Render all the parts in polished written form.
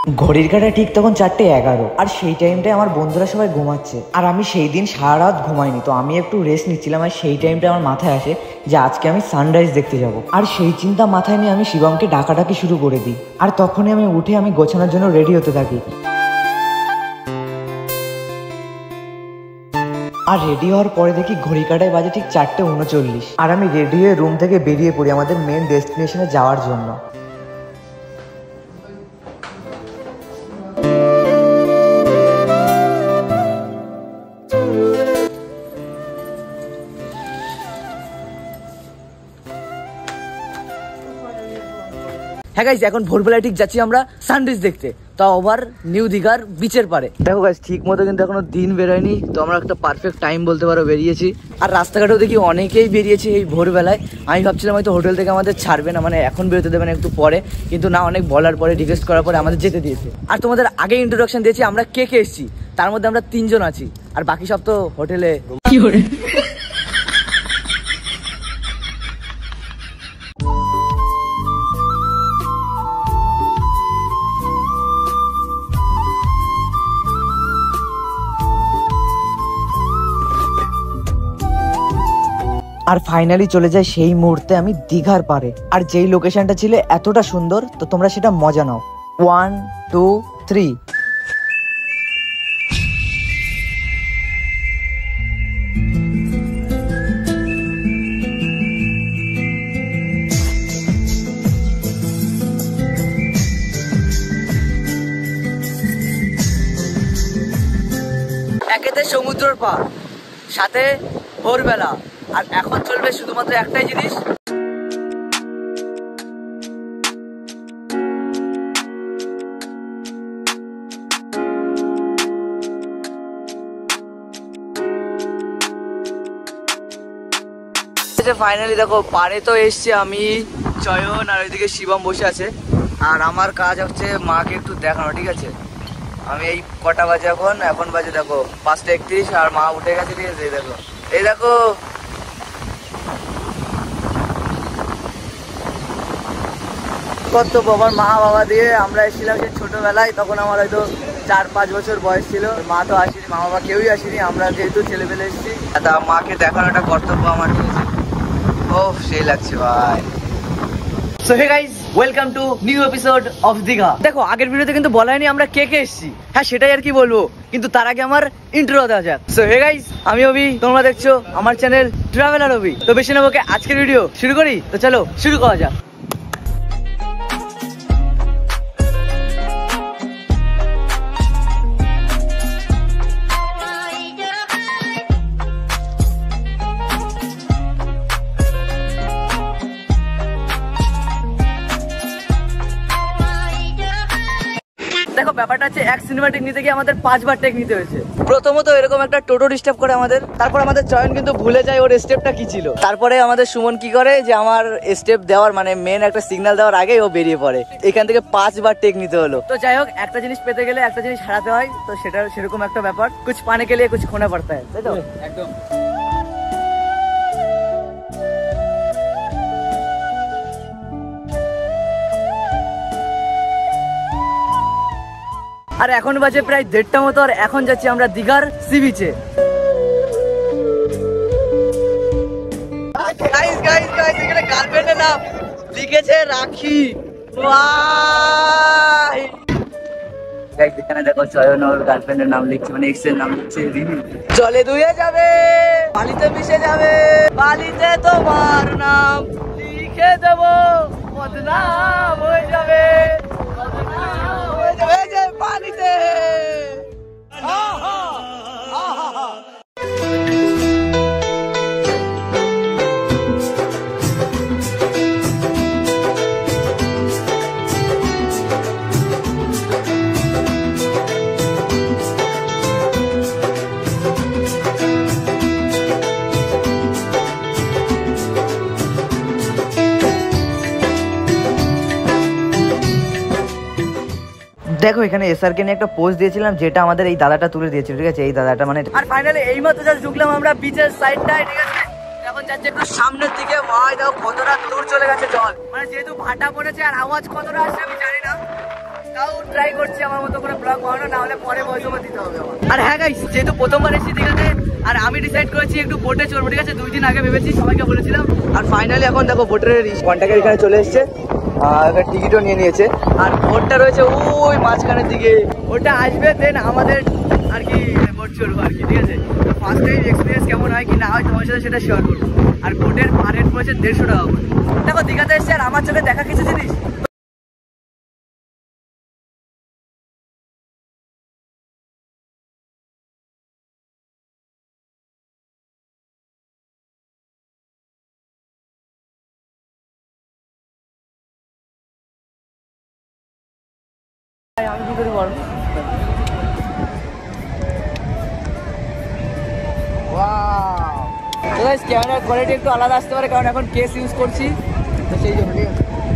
ঘড়ির কাঁটা ঠিক তখন 4:11 আর সেই টাইমটায় আমার বন্ধুরা সবাই ঘুমাচ্ছে আর আমি সেই দিন সারা রাত ঘুমাইনি, তো আমি একটু রেস্ট নিচ্ছিলাম। আর সেই টাইমটা আমার মাথায় আসে যে আজকে আমি সানরাইজ দেখতে যাব। আর সেই চিন্তা মাথায় নিয়ে আমি শিবমকে ডাকাডাকি শুরু করে দিই। আর তখনই আমি উঠে আমি গোছানোর জন্য রেডি হতে থাকি। আর রেডি হওয়ার পরে দেখি ঘড়ি কাঁটায় বাজে ঠিক 4:39 আর আমি রেডি হয়ে রুম থেকে বেরিয়ে পড়ি আমাদের মেন ডেস্টিনেশনে যাওয়ার জন্য। হ্যাঁ গাইস, এখন ভোরবেলায় ঠিক যাচ্ছি আমরা সানরাইজ দেখতে, তাও আবার নিউ দীঘার বিচের পারে। দেখো গাইস, ঠিক মতো কিন্তু এখনো দিন বেরোয়নি, তো আমরা একটা পারফেক্ট টাইম বলতে পারো বেরিয়েছি। আর রাস্তাঘাটেও দেখি অনেকেই বেরিয়েছে এই ভোরবেলায়। আমি ভাবছিলাম হয়তো হোটেল থেকে আমাদের ছাড়বে না, মানে এখন বেরোতে দেবে না, একটু পরে, কিন্তু না, অনেক বলার পরে রিকোয়েস্ট করার পরে আমাদের যেতে দিয়েছে। আর তোমাদের আগে ইন্ট্রোডাকশন দিয়েছি আমরা কে কে এসেছি, তার মধ্যে আমরা 3 জন আছি, আর বাকি সব তো হোটেলে। আর ফাইনালি চলে যায় সেই মুহূর্তে আমি দীঘার পারে। আর যেই লোকেশনটা ছিল এতটা সুন্দর, তো তোমরা সেটা মজা নাও। 1 2 3। একেতে সমুদ্রের পার, সাথে ভোরবেলা, আর এখন চলবে শুধুমাত্র একটাই জিনিস, ফাইনালি দেখো পারে তো এসছি আমি, চয়ন আর ওইদিকে শিবম বসে আছে। আর আমার কাজ হচ্ছে মাকে একটু দেখানো, ঠিক আছে। আমি এই কটা বাজে এখন বাজে দেখো 5:31 আর মা উঠে গেছে, ঠিক আছে। এই দেখো কত আমার মা বাবা দিয়ে আমরা এসেছিলাম সেই ছোটবেলায়, তখন আমার হয়তো 4-5 বছর বয়স ছিল। মা তো আসেনি, মা বাবা কেউই আসেনি, আমরা যেহেতু ছেলেবেলে এসেছি, তা মাকে দেখানোটা কর্তব্য আমার, ঠিক আছে। ও সেই লাগছে ভাই। So hey guys, welcome to new episode of Digha. দেখো আগের ভিডিওতে কিন্তু বলা হয়নি আমরা কে কে এসেছি, হ্যাঁ সেটাই আর কি বলবো, কিন্তু তার আগে আমার ইন্ট্রো দেওয়া যাক। সো হে গাইস, আমি অভি, তোমরা দেখছো আমার চ্যানেল ট্রাভেলার অভি। তো বেশি নেবো আজকের ভিডিও শুরু করি, তো চলো শুরু করা যাক। দেখো ব্যাপারটা হচ্ছে এক সিনেমাটিক নিতে গিয়ে আমাদের 5 বার টেক নিতে হয়েছে। প্রথমত এরকম একটা টোটো ডিস্টার্ব করে আমাদের, তারপর আমাদের চয়ন কিন্তু ভুলে যায় ওর স্টেপটা কি ছিল। তারপরে আমাদের সুমন কি করে যে আমার স্টেপ দেওয়ার মানে মেন একটা সিগন্যাল দেওয়ার আগেই ও বেরিয়ে পড়ে। এখান থেকে 5 বার টেক নিতে হলো। তো যাই হোক, একটা জিনিস পেতে গেলে একটা জিনিস হারাতে হয়, তো সেটা সেরকম একটা ব্যাপার। কুছ পানে কে লিয়ে কুছ খোনা পড়তা হ্যায়, তাই তো? একদম। আর এখন বাজে প্রায় 1:30 মতো, আর এখন যাচ্ছি আমরা দীঘার সি বিচে। এখানে গার্লফ্রেন্ডের নাম লিখেছে রাখি। এখানে দেখো চয়ন ওর গার্লফ্রেন্ডের নাম লিখছে, মানে এক্স এর নাম লিখছে রিমি। জলে ধুয়ে যাবে, বালিতে মিশে যাবে, বালিতে তোমার নাম লিখে দেবো, বদনাম হয়ে যাবে, পানিতে। দেখো এখানে এসআরকে নিয়ে একটা পোস্ট দিয়েছিলাম, যেটা আমাদের এই দাদাটা তুলে দিয়েছিল, ঠিক আছে। এই দাদাটা মানে, আর ফাইনালি এইমাত্র জাস্ট ঢুকলাম আমরা বিচের সাইডটায়, ঠিক আছে। এখন যাচ্ছে একটু সামনের দিকে, ভাই দেখো কতটা দূর চলে গেছে জল, মানে যেহেতু ভাটা পড়েছে আর আওয়াজ কতটা আসছে আমি জানি না। তাও ট্রাই করছি আমার মতো করে ব্লগ বানানো, না হলে পরে ভয়েস ওভার দিতে হবে আমার। আর হ্যাঁ গাইস, যেহেতু প্রথমবার এসেছি দীঘাতে, আর আমি ডিসাইড করেছি একটু বোটে চড়বো, ঠিক আছে? 2 দিন আগে ভেবেছি, সবাইকে বলেছিলাম, আর ফাইনালি এখন দেখো বোটের কন্ট্যাক্টের এখানে চলে এসছে, টিকিটও নিয়ে নিয়েছে, আর বোটটা রয়েছে ওই মাঝখানের দিকে, ওটা আসবে দেন আমাদের আর কি বোট চড়বো আর কি, ঠিক আছে? তো ফার্স্ট টাইম এক্সপিরিয়েন্স কেমন হয় কি না হয় তোমার সাথে সেটা শেয়ার করবো। আর বোটের পার হেড পড়েছে 150 টাকা করে। দেখো দীঘাতে এসছে, আর আমার চোখে দেখা কিছু জিনিস আমি কি করে পারবো। ক্যামেরার কোয়ালিটি একটু আলাদা আসতে পারে, কারণ এখন কেস ইউজ করছি, তো সেই জন্য।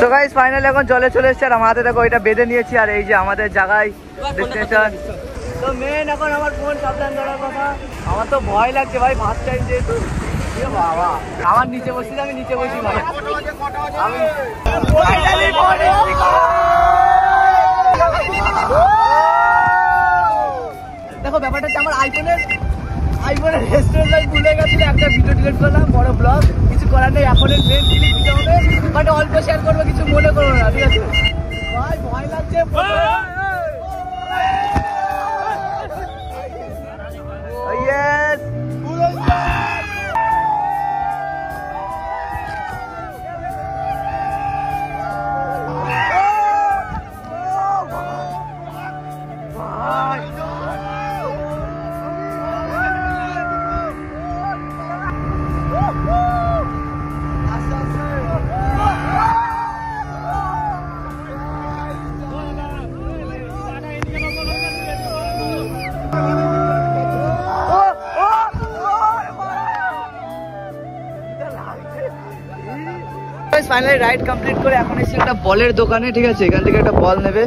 তো গাইস ফাইনালি এখন জলে চলে এসছে, আর আমার হাতে দেখো এটা বেঁধে নিয়েছি, আর এই যে আমাদের জায়গায় ডেস্টিনেশন। তো মেন এখন আমার ফোন সাবধান করার কথা। আমার তো ভয় লাগছে ভাই, ফার্স্ট টাইম যেহেতু। বাবা আমার নিচে বসছি, আমি নিচে বসি ভাই। আমি দেখো ব্যাপারটা হচ্ছে আমার আইফোনের রেস্টুরেন্ট লাইফ ভুলে গেছিল, একটা ভিডিও ডিলিট করলাম, বড় ব্লগ, কিছু করার নেই। এখন মেন ক্লিক দিতে হবে, বাট অল্প শেয়ার করবো, কিছু মনে করবো না, ঠিক আছে? ভাই ভয় লাগছে। ফাইনালি রাইড কমপ্লিট করে এখন এসে একটা বলের দোকানে, ঠিক আছে? এখান থেকে একটা বল নেবে,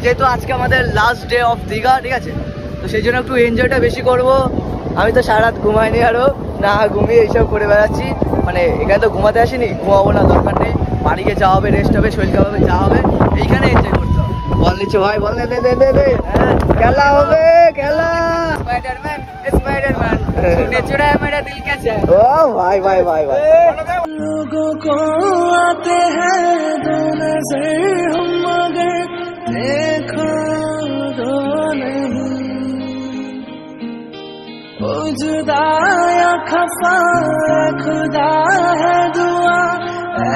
যেহেতু আজকে আমাদের লাস্ট ডে অফ দীঘা, ঠিক আছে? তো সেই জন্য একটু এনজয়টা বেশি করব। আমি তো সারা রাত ঘুমাইনি, আরো না ঘুমিয়ে এইসব করে বেড়াচ্ছি। মানে এখানে তো ঘুমাতে আসিনি, ঘুমাবো না, দরকার নেই। বাড়ি গিয়ে যাওয়া হবে, রেস্ট হবে, শরীর খাওয়া হবে, যা হবে এইখানে এনজয় করতে হবে। বল নিচ্ছে ভাই, বল দে দে দে দে, খেলা হবে, খেলা। স্পাইডারম্যান স্পাইডারম্যান तूने चुराया मेरा दिल कैसे? ओ भाई भाई भाई भाई। लोगों को आते हैं दो नजर, हम मगर देखो दो नहीं, जुदा या खफा खुदा है दुआ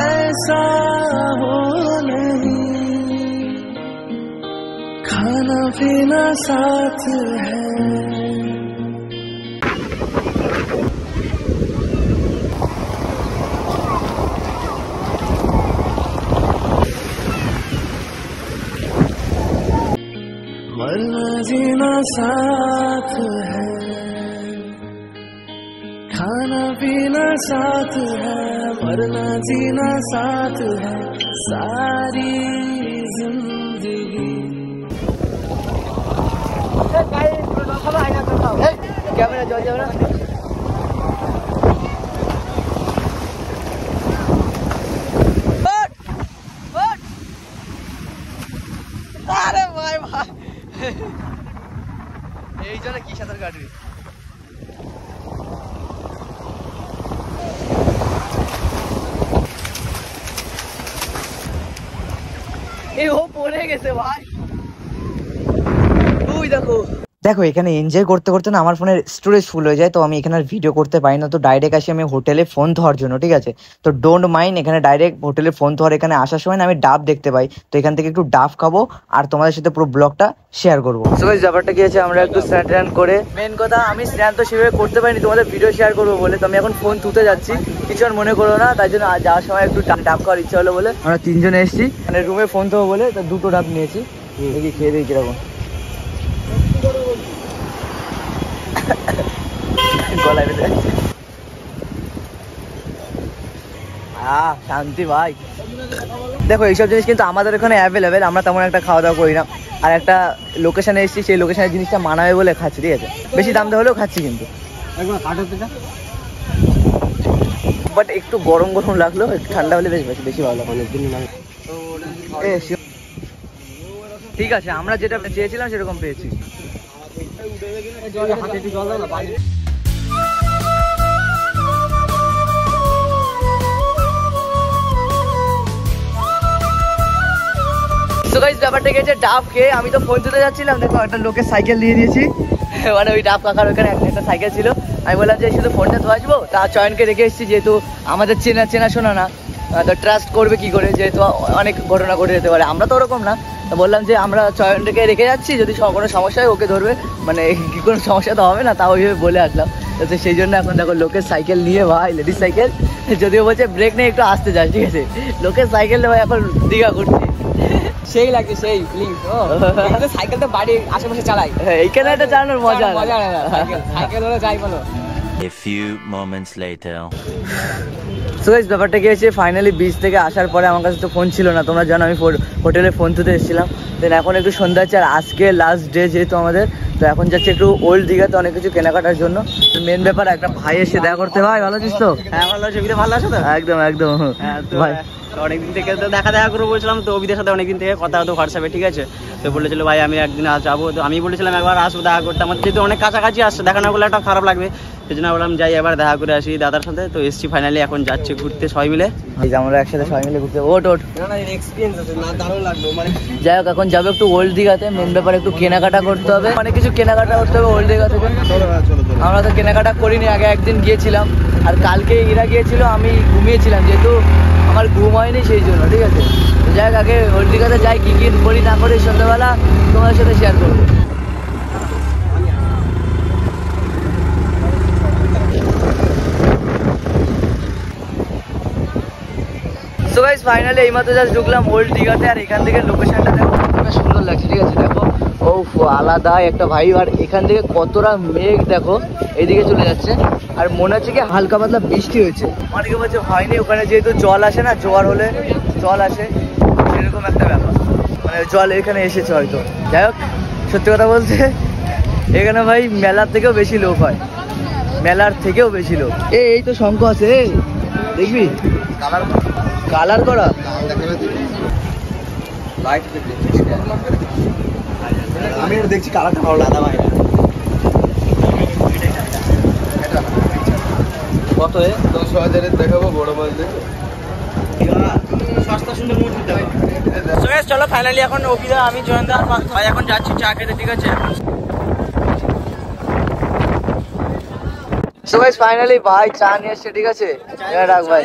ऐसा हो नहीं, खाना पीना साथ है। मरना जीना साथ है, खाना पीना साथ है, मरना जीना साथ है, सारी जिंदगी। कैमरा जो जाओ ना, अरे भाई भाई এই জন্য কি সাঁতার কাটবি। এই ও পড়ে গেছে ভাই, তুই দেখো। দেখো এখানে এনজয় করতে করতে না আমার ফোনের স্টোরেজ ফুল হয়ে যায়, তো আমি এখানে আর ভিডিও করতে পারি না। তো ডাইরেক্ট আসি আমি হোটেলে ফোন ধোয়ার জন্য, ঠিক আছে? তো ডোন্ট মাইন্ড, এখানে ডাইরেক্ট হোটেলে ফোন ধোয়ার এখানে আসার সময় না আমি ডাব দেখতে পাই, তো এখান থেকে একটু ডাব খাবো আর তোমাদের সাথে পুরো ব্লগটা শেয়ার করবো। সো গাইস ব্যাপারটা কি আছে, আমরা একটু স্নান করে, মেন কথা আমি স্নান তো সেভাবে করতে পারিনি তোমাদের ভিডিও শেয়ার করবো বলে, তো আমি এখন ফোন তুলতে যাচ্ছি, কিছু আর মনে করো না। তাই জন্য যাওয়ার সময় একটু ডাব খাওয়ার ইচ্ছা হলো বলে আমরা 3 জনে এসেছি, মানে রুমে ফোন ধোবো বলে, তো 2টো ডাব নিয়েছি। দেখি খেয়ে দেখি কিরকম। গলায় বেঁধে যাচ্ছে, শান্তি ভাই। দেখো এইসব জিনিস কিন্তু আমাদের এখানে অ্যাভেলেবেল, আমরা তেমন একটা খাওয়া দাওয়া করি না। আর একটা লোকেশনে এসেছি, সেই লোকেশনের জিনিসটা মানাবে বলে খাচ্ছি, ঠিক আছে? বেশি দাম দেওয়া হলেও খাচ্ছি কিন্তু। বাট একটু গরম গরম লাগলো, একটু ঠান্ডা হলে বেশ বেশি ভালো লাগলো। ঠিক আছে, আমরা যেটা চেয়েছিলাম সেরকম পেয়েছি। তো গাইস ব্যাপারটা গেছে ডাব খেয়ে আমি তো ফোন তুলে যাচ্ছিলাম, দেখো একটা লোকের সাইকেল দিয়ে দিয়েছি, মানে ওই ডাব কাকার ওখানে একটা সাইকেল ছিল। আমি বললাম যে শুধু ফোনটা তো আসবো, তা চয়নকে রেখে এসেছি, যেহেতু আমাদের চেনাশোনা না, তো ট্রাস্ট করবে কি করে, যেহেতু অনেক ঘটনা ঘটে যেতে পারে, আমরা তো ওরকম না। তো বললাম যে আমরা চয়নকে রেখে যাচ্ছি, যদি কোনো সমস্যা হয় ওকে ধরবে, মানে কি কোনো সমস্যা তো হবে না, তা ওইভাবে বলে আসলাম। তো সেই জন্য এখন দেখো লোকের সাইকেল নিয়ে, ভাই লেডিস সাইকেল, যদিও বলছে ব্রেক নিয়ে একটু আসতে যাস, ঠিক আছে, লোকের সাইকেল ভাই এখন দীঘা ঘুরছি, সেই লাগে সেই ফিলিং। সাইকেল তো বাড়ির আশেপাশে চালাই, এইখানে একটা চালানোর মজা সাইকেল হলে যাই বলো। A few moments later. So guys ব্যাপারটা কি হয়েছে, ফাইনালি বিচ থেকে আসার পরে আমার কাছে তো ফোন ছিল না, তোমরা জানো আমি হোটেলে ফোন তুলতে এসেছিলাম। দেন এখন একটু সন্ধ্যা হচ্ছে, আর আজকে লাস্ট ডে যেহেতু আমাদের, তো এখন যাচ্ছে একটু ওল্ড দীঘাতে অনেক কিছু কেনাকাটার জন্য। মেন ব্যাপার একটা ভাই এসে দেখা করতে। ভাই ভালো আছিস তো? হ্যাঁ ভালো আছি, ভালো আছো তো? একদম একদম ভাই, অনেকদিন থেকে তো দেখা করে বলছিলাম, তো অভিদের সাথে অনেকদিন থেকে কথা হতো হোয়াটসঅ্যাপে, ঠিক আছে। তো বলেছিল ভাই আমি একদিন যাবো, তো আমি বলেছিলাম একবার আসবো দেখা করতে, আমার যেহেতু অনেক কাছাকাছি আসছে, দেখা না করলে একটা খারাপ লাগবে, সেই জন্য বললাম যাই এবার দেখা করে আসি দাদার সাথে। তো এসছি ফাইনালি, এখন যাচ্ছে ঘুরতে সবাই মিলে, এই যে আমরা একসাথে সবাই মিলে ঘুরতে। ওট এক্সপিরিয়েন্স আছে না, দারুণ লাগলো। মানে যাই হোক, এখন যাবো একটু ওল্ড দীঘাতে। মেন ব্যাপার একটু কেনাকাটা করতে হবে, অনেক কিছু কেনাকাটা করতে হবে ওল্ড দীঘা থেকে। আমরা তো কেনাকাটা করিনি, আগে একদিন গিয়েছিলাম, আর কালকে এরা গিয়েছিল, আমি ঘুমিয়েছিলাম, যেহেতু আমার ঘুম হয়নি সেই জন্য, ঠিক আছে। যাই হোক, আগে ওল্ড দীঘাতে যাই, কী কী করি না করি সন্ধ্যাবেলা তোমাদের সাথে শেয়ার করবো। সো গাইস ফাইনালি এইমাত্র জাস্ট ঢুকলাম ওল্ড দীঘাতে, আর এখান থেকে লোকেশনটা দেখো কতটা সুন্দর লাগছে, ঠিক আছে। দেখো ও আলাদা একটা ভাইব, আর এখান থেকে কতটা মেঘ দেখো এইদিকে চলে যাচ্ছে, আর মনে হচ্ছে কি হালকা পাতলা বৃষ্টি হয়েছে। অনেকে বলছে হয়নি, ওখানে যেহেতু জল আসে না, জোয়ার হলে জল আসে, সেরকম একটা ব্যাপার, মানে জল এখানে এসেছে হয়তো। যাই হোক, সত্যি কথা বলতে এখানে ভাই মেলার থেকেও বেশি লোক হয়, মেলার থেকেও বেশি লোক। এই তো শঙ্খ আছে, দেখবি কালার করা আমি দেখছি কালারটা ভালো লাগা ভাই। কত 10,000 দেখাবো, বড় মাছ দেখো, সস্তা সুন্দর মূর্তি দেবে। চলো ফাইনালি এখন অভিদা আমি জয়ন্দা ভাই এখন যাচ্ছি চা খেতে, ঠিক আছে। সো গাইস ফাইনালি ভাই চা নিয়ে এসছে, ঠিক আছে। রাখ ভাই,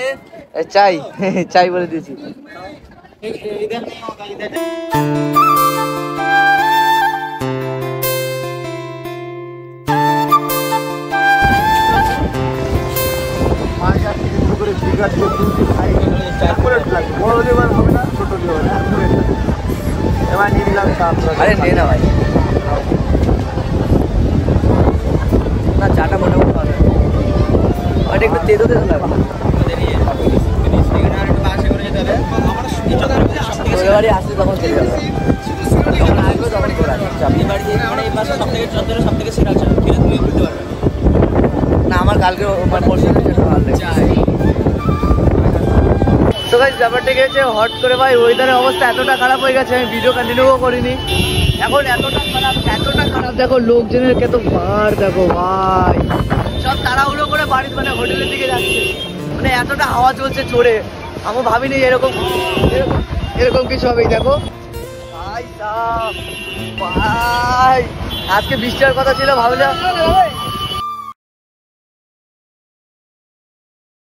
চাই চাই বলে দিয়েছি। আরে নে না ভাই, না চাটা মনে হয় ভালো, ওটা একটু তেতো তেতো লাগে। তোর বাড়ি আসলে তখন চলে যাবে, যখন আসবে তখন তোর না, আমার কালকে পরশু ভালো লাগে। তো গাইস ব্যাপারটা গেছে হট করে ভাই, ওয়েদারের অবস্থা এতটা খারাপ হয়ে গেছে, আমি ভিডিও কন্টিনিউও করিনি। এখন এতটা খারাপ দেখো, লোকজনের কত ভার দেখো ভাই, সব তাড়াহুড়ো করে বাড়ির মানে হোটেলের দিকে যাচ্ছে, মানে এতটা হাওয়া চলছে চড়ে, আমি ভাবিনি এরকম কিছু হবে। দেখো ভাই ভাই, আজকে বৃষ্টি হওয়ার কথা ছিল, ভাবলাম